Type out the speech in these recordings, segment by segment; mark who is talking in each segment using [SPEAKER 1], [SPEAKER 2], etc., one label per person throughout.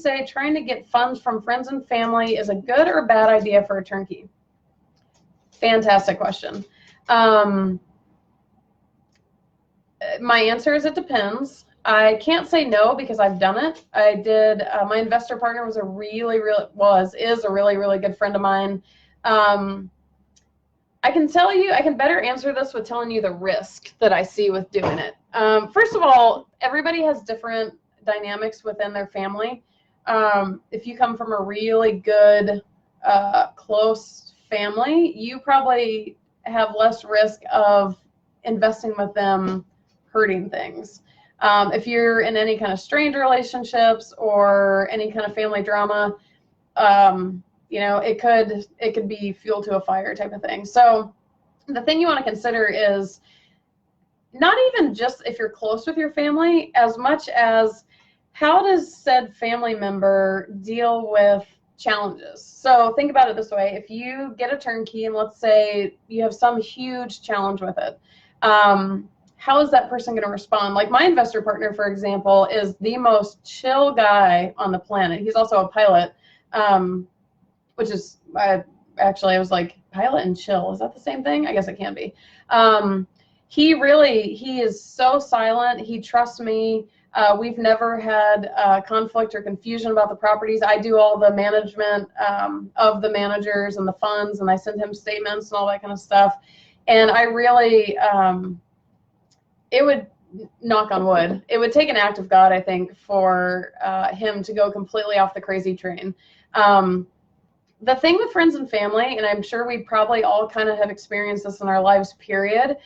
[SPEAKER 1] say trying to get funds from friends and family is a good or bad idea for a turnkey? Fantastic question. My answer is it depends. I can't say no because I've done it. I did. My investor partner was a is a really good friend of mine. I can tell you, I can better answer this with telling you the risk that I see with doing it. First of all, everybody has different dynamics within their family. If you come from a really good, close family, you probably have less risk of investing with them hurting things. If you're in any kind of strained relationships or any kind of family drama, you know, it could be fuel to a fire type of thing. So the thing you want to consider is not even just if you're close with your family, as much as how does said family member deal with challenges. So think about it this way. If you get a turnkey and let's say you have some huge challenge with it, how is that person going to respond? Like my investor partner, for example, is the most chill guy on the planet. He's also a pilot, which is, I was like, pilot and chill, is that the same thing? I guess it can be. He is so silent. He trusts me. We've never had conflict or confusion about the properties. I do all the management of the managers and the funds, and I send him statements and all that kind of stuff. And I really, it would, knock on wood, it would take an act of God, I think, for him to go completely off the crazy train. The thing with friends and family, and I'm sure we probably all kind of have experienced this in our lives, period,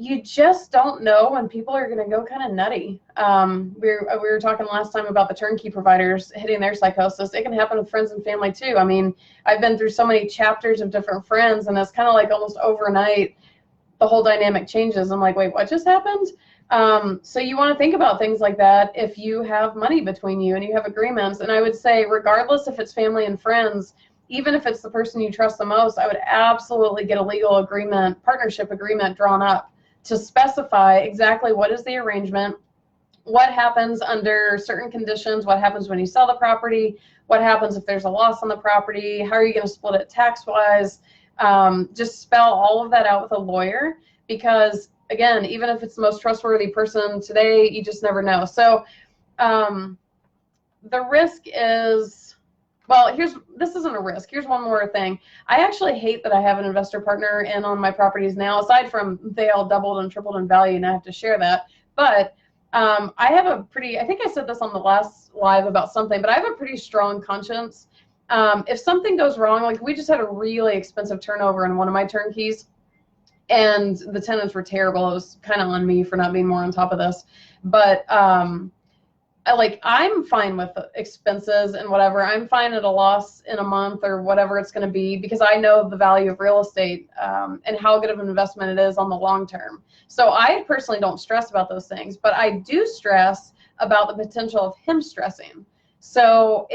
[SPEAKER 1] you just don't know when people are going to go kind of nutty. We were talking last time about the turnkey providers hitting their psychosis. It can happen with friends and family too. I mean, I've been through so many chapters of different friends, and it's kind of like almost overnight, the whole dynamic changes. I'm like, wait, what just happened? So you want to think about things like that if you have money between you and you have agreements. And I would say, regardless if it's family and friends, even if it's the person you trust the most, I would absolutely get a legal agreement, partnership agreement drawn up to specify exactly what is the arrangement, what happens under certain conditions, what happens when you sell the property, what happens if there's a loss on the property, how are you going to split it tax-wise. Just spell all of that out with a lawyer, because again, even if it's the most trustworthy person today, you just never know. So the risk is, well, this isn't a risk. Here's one more thing. I actually hate that I have an investor partner in on my properties now, aside from they all doubled and tripled in value, and I have to share that. But I have a pretty, I think I said this on the last live about something, but I have a pretty strong conscience. If something goes wrong, like we just had a really expensive turnover in one of my turnkeys, and the tenants were terrible. It was kind of on me for not being more on top of this. But I'm fine with expenses and whatever. I'm fine at a loss in a month or whatever it's going to be, because I know the value of real estate and how good of an investment it is on the long term. So I personally don't stress about those things, but I do stress about the potential of him stressing. So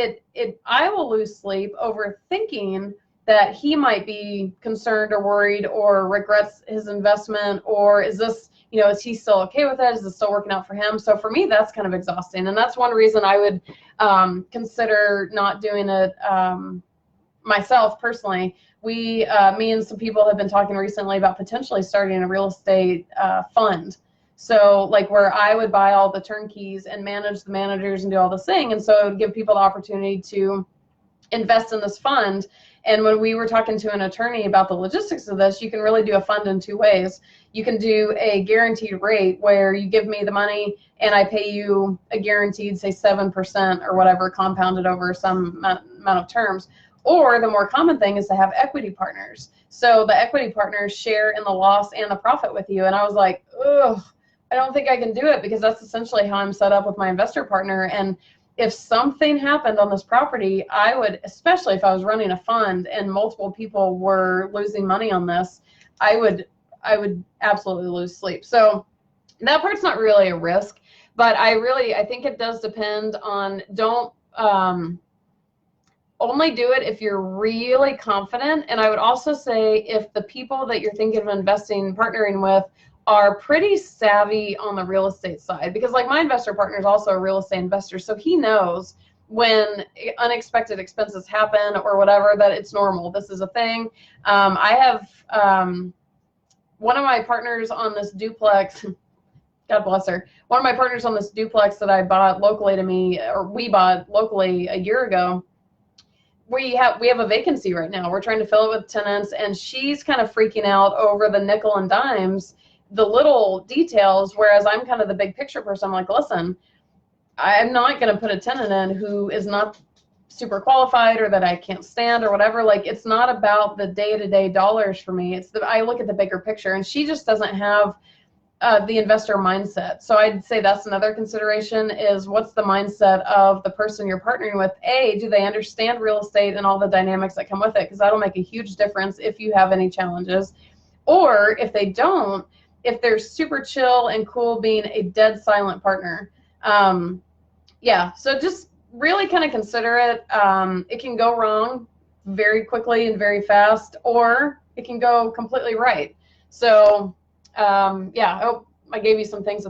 [SPEAKER 1] I will lose sleep over thinking that he might be concerned or worried or regrets his investment, or is this, you know, is he still okay with it? Is it still working out for him? So for me, that's kind of exhausting. And that's one reason I would consider not doing it myself personally. Me and some people have been talking recently about potentially starting a real estate fund. So like where I would buy all the turnkeys and manage the managers and do all this thing. And so it would give people the opportunity to invest in this fund. And when we were talking to an attorney about the logistics of this, you can really do a fund in two ways. You can do a guaranteed rate where you give me the money and I pay you a guaranteed, say 7% or whatever, compounded over some amount of terms. Or the more common thing is to have equity partners. So the equity partners share in the loss and the profit with you. And I was like, ugh, I don't think I can do it, because that's essentially how I'm set up with my investor partner. And if something happened on this property, I would, especially if I was running a fund and multiple people were losing money on this, I would absolutely lose sleep. So that part's not really a risk, but I think it does depend on, don't only do it if you're really confident. And I would also say if the people that you're thinking of investing, partnering with, are pretty savvy on the real estate side, because like my investor partner is also a real estate investor, so he knows when unexpected expenses happen or whatever, that it's normal. This is a thing. I have one of my partners on this duplex, God bless her, one of my partners on this duplex that I bought locally to me, or we bought locally a year ago. We have a vacancy right now. We're trying to fill it with tenants, and she's kind of freaking out over the nickel and dimes, the little details, whereas I'm kind of the big picture person. I'm like, listen, I'm not going to put a tenant in who is not super qualified or that I can't stand or whatever. Like, it's not about the day-to-day dollars for me. It's I look at the bigger picture, and she just doesn't have the investor mindset. So I'd say that's another consideration, is what's the mindset of the person you're partnering with. Do they understand real estate and all the dynamics that come with it? Because that'll make a huge difference if you have any challenges. Or if they don't, if they're super chill and cool being a dead silent partner. Yeah, so just really kind of consider it. It can go wrong very quickly and very fast, or it can go completely right. So yeah, I hope I gave you some things